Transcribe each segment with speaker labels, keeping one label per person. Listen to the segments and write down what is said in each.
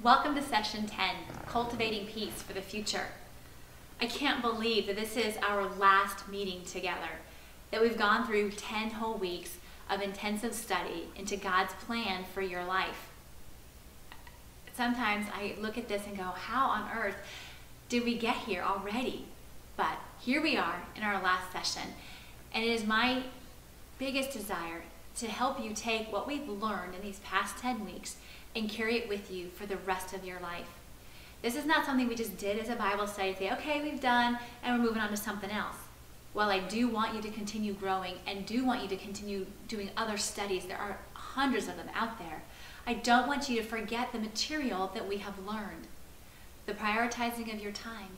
Speaker 1: Welcome to Session 10, Cultivating Peace for the Future. I can't believe that this is our last meeting together, that we've gone through 10 whole weeks of intensive study into God's plan for your life. Sometimes I look at this and go, how on earth did we get here already? But here we are in our last session, and it is my biggest desire to help you take what we've learned in these past 10 weeks and carry it with you for the rest of your life. This is not something we just did as a Bible study, say, okay, we've done, and we're moving on to something else. While I do want you to continue growing and do want you to continue doing other studies, there are hundreds of them out there, I don't want you to forget the material that we have learned. The prioritizing of your time,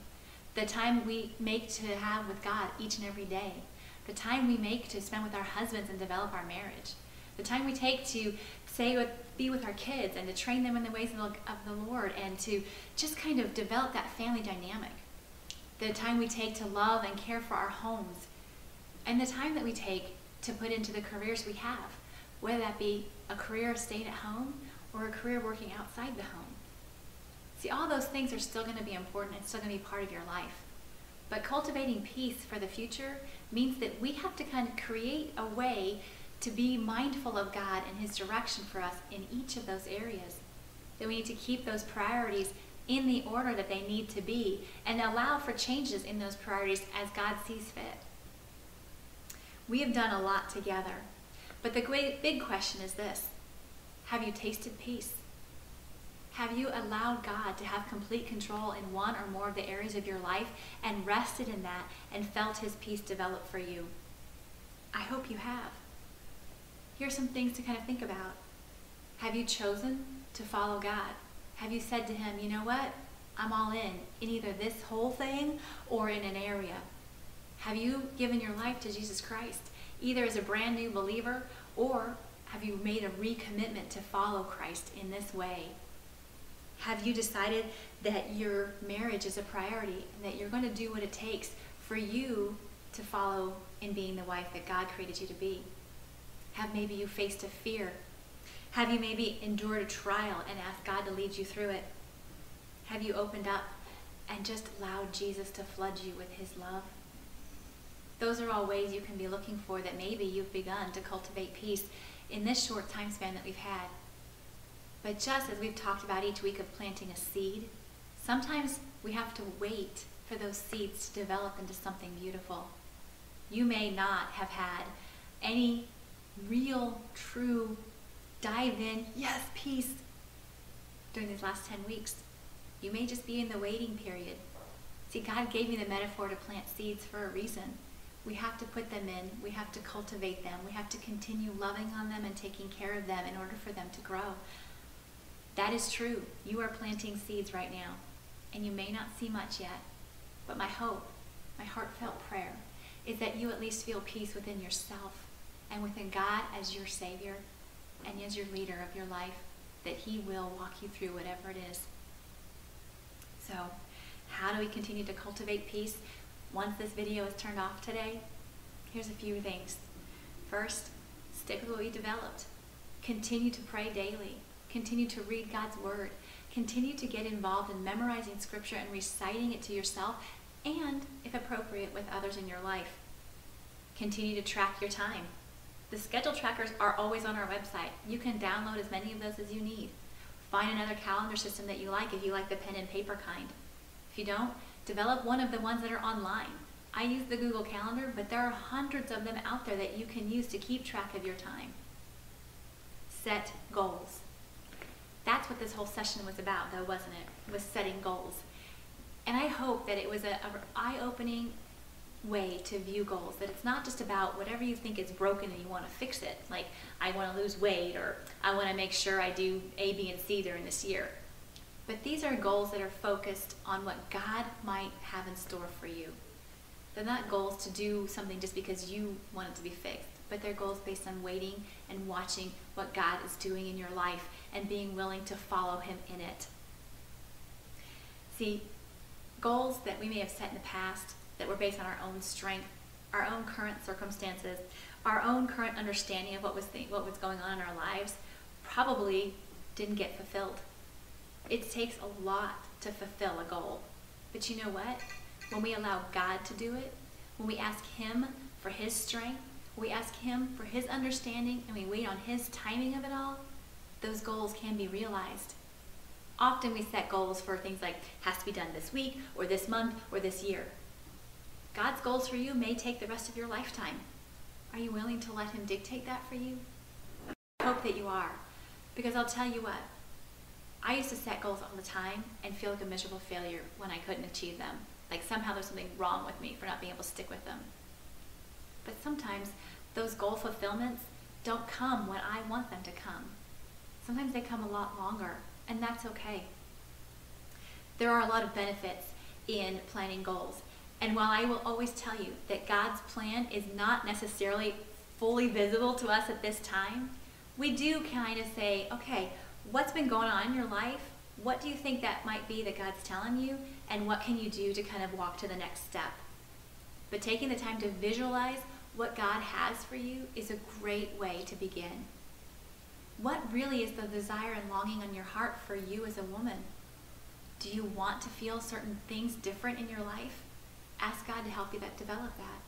Speaker 1: the time we make to have with God each and every day, the time we make to spend with our husbands and develop our marriage, the time we take to be with our kids and to train them in the ways of the Lord and to just kind of develop that family dynamic, the time we take to love and care for our homes, and the time that we take to put into the careers we have, whether that be a career of staying at home or a career working outside the home. See, all those things are still going to be important and still going to be part of your life. But cultivating peace for the future means that we have to kind of create a way to be mindful of God and His direction for us in each of those areas. That we need to keep those priorities in the order that they need to be and allow for changes in those priorities as God sees fit. We have done a lot together, but the big question is this: have you tasted peace? Have you allowed God to have complete control in one or more of the areas of your life and rested in that and felt His peace develop for you? I hope you have. Here's some things to kind of think about. Have you chosen to follow God? Have you said to Him, you know what? I'm all in either this whole thing or in an area. Have you given your life to Jesus Christ, either as a brand new believer, or have you made a recommitment to follow Christ in this way? Have you decided that your marriage is a priority and that you're going to do what it takes for you to follow in being the wife that God created you to be? Have maybe you faced a fear? Have you maybe endured a trial and asked God to lead you through it? Have you opened up and just allowed Jesus to flood you with His love? Those are all ways you can be looking for that maybe you've begun to cultivate peace in this short time span that we've had. But just as we've talked about each week of planting a seed, sometimes we have to wait for those seeds to develop into something beautiful. You may not have had any real, true, dive in, yes, peace during these last 10 weeks. You may just be in the waiting period. See, God gave me the metaphor to plant seeds for a reason. We have to put them in. We have to cultivate them. We have to continue loving on them and taking care of them in order for them to grow. That is true. You are planting seeds right now, and you may not see much yet. But my hope, my heartfelt prayer, is that you at least feel peace within yourself and within God as your Savior and as your leader of your life, that He will walk you through whatever it is. So, how do we continue to cultivate peace once this video is turned off today? Here's a few things. First, stick with what we developed. Continue to pray daily. Continue to read God's Word. Continue to get involved in memorizing Scripture and reciting it to yourself and, if appropriate, with others in your life. Continue to track your time. The schedule trackers are always on our website. You can download as many of those as you need. Find another calendar system that you like if you like the pen and paper kind. If you don't, develop one of the ones that are online. I use the Google Calendar, but there are hundreds of them out there that you can use to keep track of your time. Set goals. That's what this whole session was about, though, wasn't it? It was setting goals. And I hope that it was an eye-opening way to view goals, that it's not just about whatever you think is broken and you want to fix it, like I want to lose weight or I want to make sure I do A, B, and C during this year. But these are goals that are focused on what God might have in store for you. They're not goals to do something just because you want it to be fixed, but they're goals based on waiting and watching what God is doing in your life and being willing to follow Him in it. See, goals that we may have set in the past that were based on our own strength, our own current circumstances, our own current understanding of what was going on in our lives, probably didn't get fulfilled. It takes a lot to fulfill a goal. But you know what? When we allow God to do it, when we ask Him for His strength, when we ask Him for His understanding, and we wait on His timing of it all, those goals can be realized. Often we set goals for things like has to be done this week or this month or this year. God's goals for you may take the rest of your lifetime. Are you willing to let Him dictate that for you? I hope that you are, because I'll tell you what, I used to set goals all the time and feel like a miserable failure when I couldn't achieve them. Like somehow there's something wrong with me for not being able to stick with them. But sometimes those goal fulfillments don't come when I want them to come. Sometimes they come a lot longer, and that's okay. There are a lot of benefits in planning goals. And while I will always tell you that God's plan is not necessarily fully visible to us at this time, we do kind of say, okay, what's been going on in your life? What do you think that might be that God's telling you? And what can you do to kind of walk to the next step? But taking the time to visualize what God has for you is a great way to begin. What really is the desire and longing on your heart for you as a woman? Do you want to feel certain things different in your life? Ask God to help you develop that.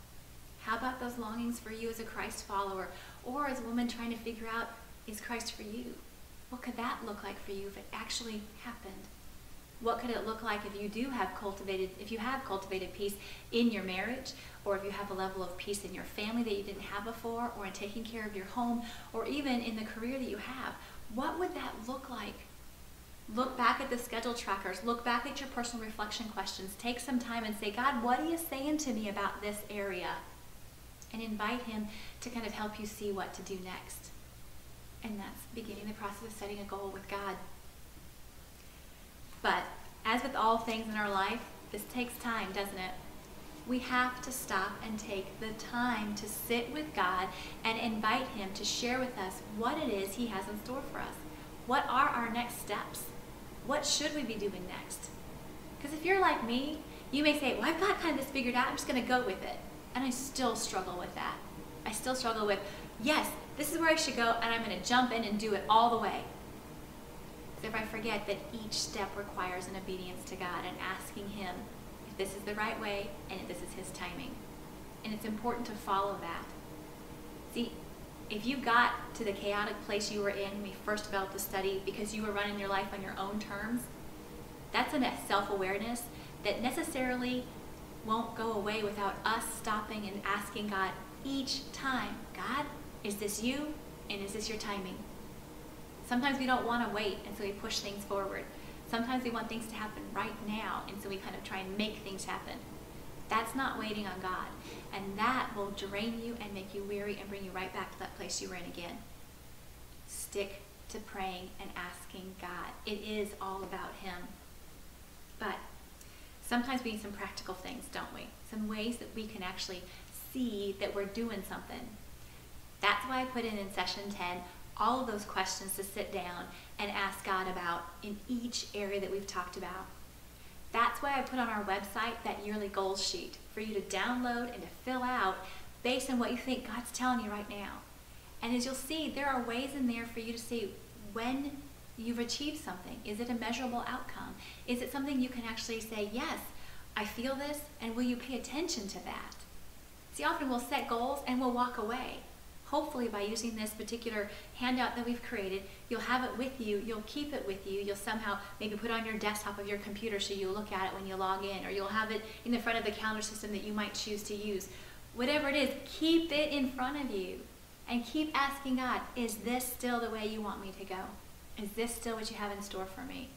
Speaker 1: How about those longings for you as a Christ follower or as a woman trying to figure out, is Christ for you? What could that look like for you if it actually happened? What could it look like if you have cultivated peace in your marriage, or if you have a level of peace in your family that you didn't have before, or in taking care of your home, or even in the career that you have? What would that look like? Look back at the schedule trackers. Look back at your personal reflection questions. Take some time and say, God, what are you saying to me about this area? And invite Him to kind of help you see what to do next. And that's beginning the process of setting a goal with God. But as with all things in our life, this takes time, doesn't it? We have to stop and take the time to sit with God and invite Him to share with us what it is He has in store for us. What are our next steps? What should we be doing next? Because if you're like me, you may say, well, I've got kind of this figured out, I'm just going to go with it. And I still struggle with that. I still struggle with, yes, this is where I should go, and I'm going to jump in and do it all the way. So if I forget that each step requires an obedience to God and asking Him if this is the right way and if this is His timing. And it's important to follow that. See, if you got to the chaotic place you were in when we first developed the study because you were running your life on your own terms, that's a self-awareness that necessarily won't go away without us stopping and asking God each time, God, is this you? And is this your timing? Sometimes we don't want to wait, and so we push things forward. Sometimes we want things to happen right now, and so we kind of try and make things happen. That's not waiting on God, and that will drain you and make you weary and bring you right back to that place you were in again. Stick to praying and asking God. It is all about Him. But sometimes we need some practical things, don't we? Some ways that we can actually see that we're doing something. That's why I put in session 10 all of those questions to sit down and ask God about in each area that we've talked about. That's why I put on our website that yearly goals sheet for you to download and to fill out based on what you think God's telling you right now. And as you'll see, there are ways in there for you to see when you've achieved something. Is it a measurable outcome? Is it something you can actually say, yes, I feel this, and will you pay attention to that? See, often we'll set goals and we'll walk away. Hopefully by using this particular handout that we've created, you'll have it with you, you'll keep it with you, you'll somehow maybe put it on your desktop of your computer so you'll look at it when you log in, or you'll have it in the front of the calendar system that you might choose to use. Whatever it is, keep it in front of you and keep asking God, is this still the way you want me to go? Is this still what you have in store for me?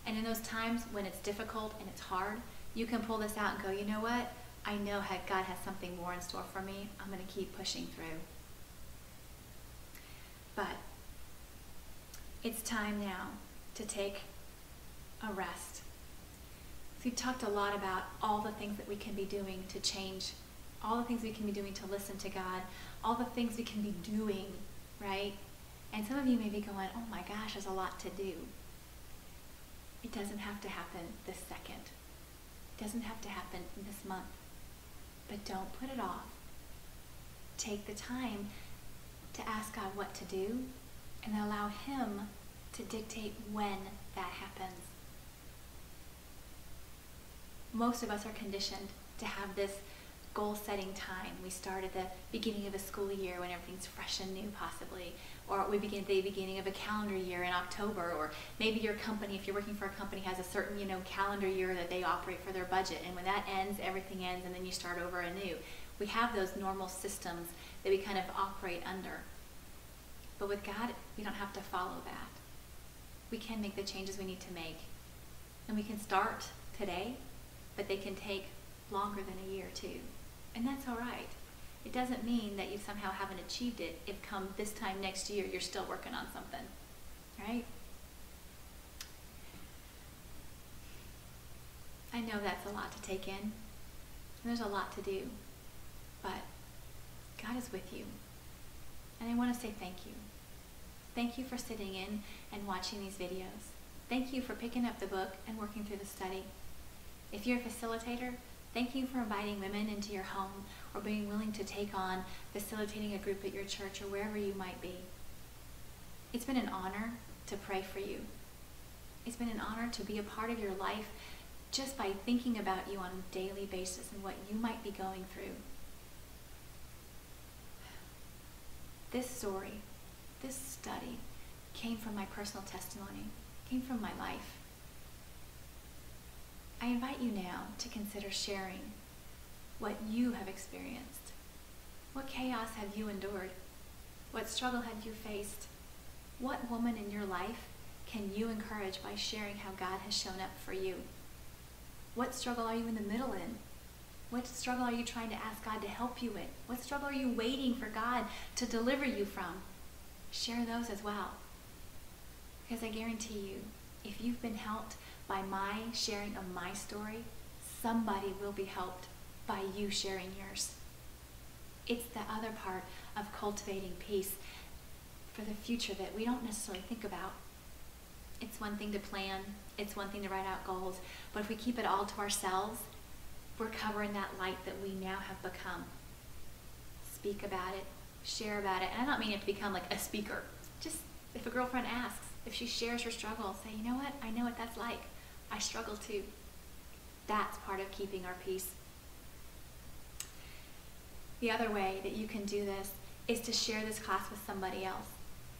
Speaker 1: And in those times when it's difficult and it's hard, you can pull this out and go, you know what? I know God has something more in store for me. I'm going to keep pushing through. But it's time now to take a rest. So we've talked a lot about all the things that we can be doing to change, all the things we can be doing to listen to God, all the things we can be doing, right? And some of you may be going, oh my gosh, there's a lot to do. It doesn't have to happen this second. It doesn't have to happen this month. But don't put it off. Take the time to ask God what to do and allow Him to dictate when that happens. Most of us are conditioned to have this goal-setting time. We start at the beginning of a school year when everything's fresh and new, possibly. Or we begin at the beginning of a calendar year in October. Or maybe your company, if you're working for a company, has a certain calendar year that they operate for their budget. And when that ends, everything ends, and then you start over anew. We have those normal systems that we kind of operate under. But with God, we don't have to follow that. We can make the changes we need to make. And we can start today, but they can take longer than a year too. And that's all right. It doesn't mean that you somehow haven't achieved it if come this time next year you're still working on something, right? I know that's a lot to take in, and there's a lot to do, but God is with you. And I want to say thank you. Thank you for sitting in and watching these videos. Thank you for picking up the book and working through the study. If you're a facilitator, thank you for inviting women into your home or being willing to take on facilitating a group at your church or wherever you might be. It's been an honor to pray for you. It's been an honor to be a part of your life just by thinking about you on a daily basis and what you might be going through. This story, this study, came from my personal testimony, came from my life. I invite you now to consider sharing what you have experienced. What chaos have you endured? What struggle have you faced? What woman in your life can you encourage by sharing how God has shown up for you? What struggle are you in the middle in? What struggle are you trying to ask God to help you with? What struggle are you waiting for God to deliver you from? Share those as well. Because I guarantee you, if you've been helped by my sharing of my story, somebody will be helped by you sharing yours. It's the other part of cultivating peace for the future that we don't necessarily think about. It's one thing to plan, it's one thing to write out goals, but if we keep it all to ourselves, we're covering that light that we now have become. Speak about it, share about it, and I don't mean you have to become like a speaker. Just if a girlfriend asks, if she shares her struggle, say, you know what, I know what that's like. I struggle too. That's part of keeping our peace. The other way that you can do this is to share this class with somebody else.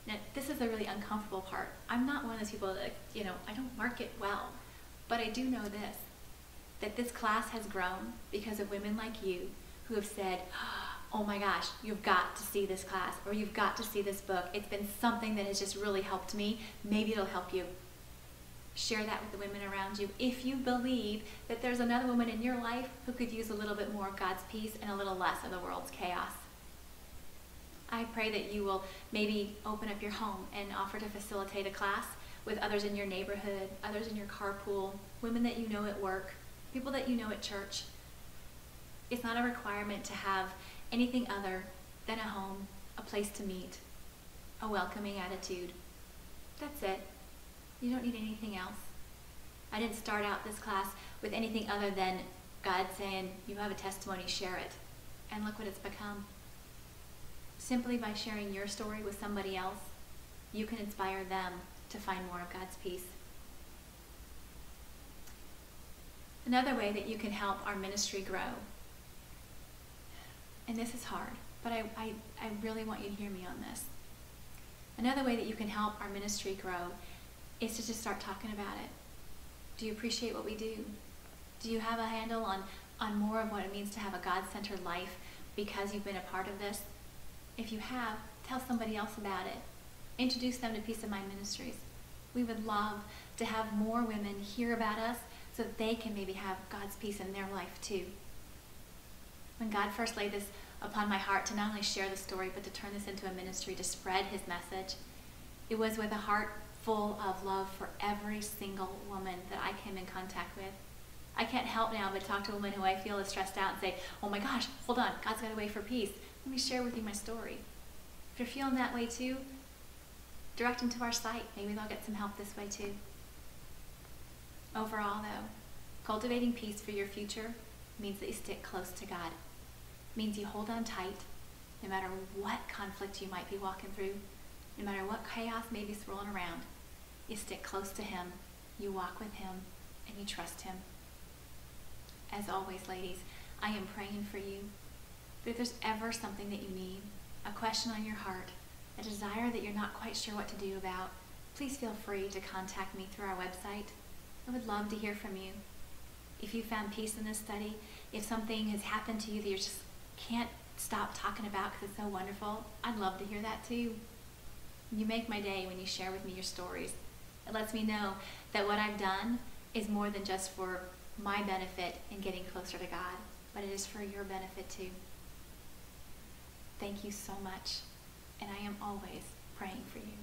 Speaker 1: Now, this is the really uncomfortable part. I'm not one of those people that, I don't market well, but I do know this, that this class has grown because of women like you who have said, oh my gosh, you've got to see this class, or you've got to see this book. It's been something that has just really helped me. Maybe it'll help you. Share that with the women around you. If you believe that there's another woman in your life who could use a little bit more of God's peace and a little less of the world's chaos. I pray that you will maybe open up your home and offer to facilitate a class with others in your neighborhood, others in your carpool, women that you know at work, people that you know at church. It's not a requirement to have anything other than a home, a place to meet, a welcoming attitude. That's it. You don't need anything else. I didn't start out this class with anything other than God saying, you have a testimony, share it. And look what it's become. Simply by sharing your story with somebody else, you can inspire them to find more of God's peace. Another way that you can help our ministry grow, and this is hard, but I really want you to hear me on this. Another way that you can help our ministry grow is to just start talking about it. Do you appreciate what we do? Do you have a handle on more of what it means to have a God-centered life because you've been a part of this? If you have, tell somebody else about it. Introduce them to Peace of Mind Ministries. We would love to have more women hear about us so that they can maybe have God's peace in their life too. When God first laid this upon my heart to not only share the story, but to turn this into a ministry, to spread his message, it was with a heart full of love for every single woman that I came in contact with. I can't help now but talk to a woman who I feel is stressed out and say, oh my gosh, hold on, God's got a way for peace. Let me share with you my story. If you're feeling that way too, direct them to our site. Maybe they'll get some help this way too. Overall though, cultivating peace for your future means that you stick close to God. It means you hold on tight no matter what conflict you might be walking through, no matter what chaos may be swirling around. You stick close to him, you walk with him, and you trust him. As always, ladies, I am praying for you. But if there's ever something that you need, a question on your heart, a desire that you're not quite sure what to do about, please feel free to contact me through our website. I would love to hear from you. If you found peace in this study, if something has happened to you that you just can't stop talking about because it's so wonderful, I'd love to hear that too. You make my day when you share with me your stories. It lets me know that what I've done is more than just for my benefit in getting closer to God, but it is for your benefit too. Thank you so much, and I am always praying for you.